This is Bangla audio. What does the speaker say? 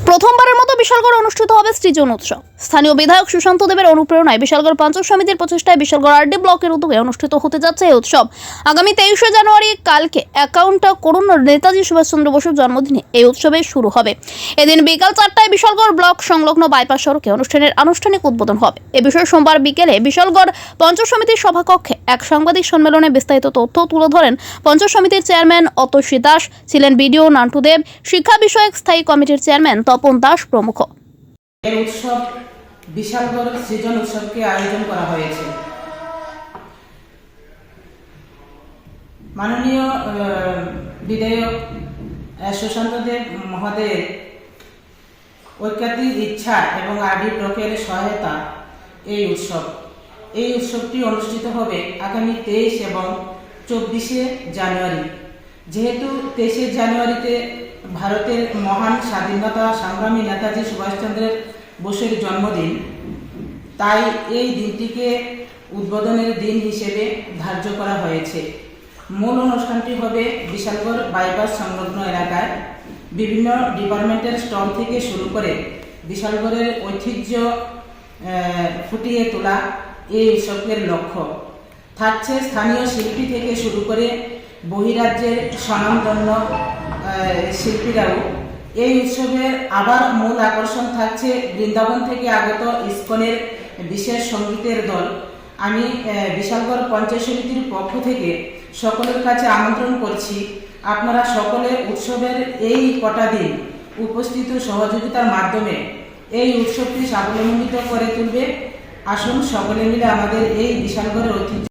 প্রথমবারের মতো বিশালগড় অনুষ্ঠিত হবে সৃজন উৎসব। স্থানীয় বিধায়ক সুশান্ত দেবের অনুপ্রেরণায় বিশালগড় পঞ্চায়েত সমিতির প্রচেষ্টায় বিশালগড় আরডি ব্লকের উদ্যোগে অনুষ্ঠিত হতে যাচ্ছে এই উৎসব। আগামী 23শে জানুয়ারি কালকে অ্যাকাউন্টটা করুন নেতাজি সুভাষচন্দ্র বসুর জন্মদিনে এই উৎসবে শুরু হবে। এদিন বিকাল 4টায় বিশালগড় ব্লক সংলগ্ন বাইপাস সড়কে অনুষ্ঠানের আনুষ্ঠানিক উদ্বোধন হবে। এ বিষয়ে সোমবার বিকেলে বিশালগড় পঞ্চায়েত সমিতির সভাকক্ষে এক সাংবাদিক সম্মেলনে বিস্তারিত তথ্য তুলে ধরেন পঞ্চায়েত সমিতির চেয়ারম্যান অতসী দাস, ছিলেন বিডিও নান্টু দেব, শিক্ষা বিষয়ক স্থায়ী কমিটির চেয়ারম্যান তপন দাস প্রমুখ। এই উৎসব বিশালগড় সৃজন উৎসবকে আয়োজন করা হয়েছে। মাননীয় বিধায়ক সুশান্ত দেব মহোদয়ের ঐকান্তিক ইচ্ছা এবং আরডি ব্লকের সহায়তা এই উৎসবটি অনুষ্ঠিত হবে আগামী 23 এবং 24শে জানুয়ারি। যেহেতু 23শে জানুয়ারিতে ভারতের মহান স্বাধীনতা সংগ্রামী নেতাজি সুভাষচন্দ্র বসুর জন্মদিন, তাই এই দিনটিকে উদ্বোধনের দিন হিসেবে ধার্য করা হয়েছে। মূল অনুষ্ঠানটি হবে বিশালগড় বাইপাস সংলগ্ন এলাকায় বিভিন্ন ডিপার্টমেন্টের স্টল থেকে শুরু করে বিশালগড়ের ঐতিহ্য ফুটিয়ে তোলা এই উৎসবের লক্ষ্য। থাকছে স্থানীয় শিল্পী থেকে শুরু করে বহিরাজ্যের স্বনামধন্য শিল্পীরাও। এই উৎসবের আবার মূল আকর্ষণ থাকছে বৃন্দাবন থেকে আগত ইসকনের বিশেষ সঙ্গীতের দল। আমি বিশালগড় পঞ্চায়েত সমিতির পক্ষ থেকে সকলের কাছে আমন্ত্রণ করছি, আপনারা সকলে উৎসবের এই কটা দিন উপস্থিত সহযোগিতার মাধ্যমে এই উৎসবটি সাফল্যমণ্ডিত করে তুলবে। আসুন সকলে মিলে আমাদের এই বিশালগড়ের ঐতিহ্য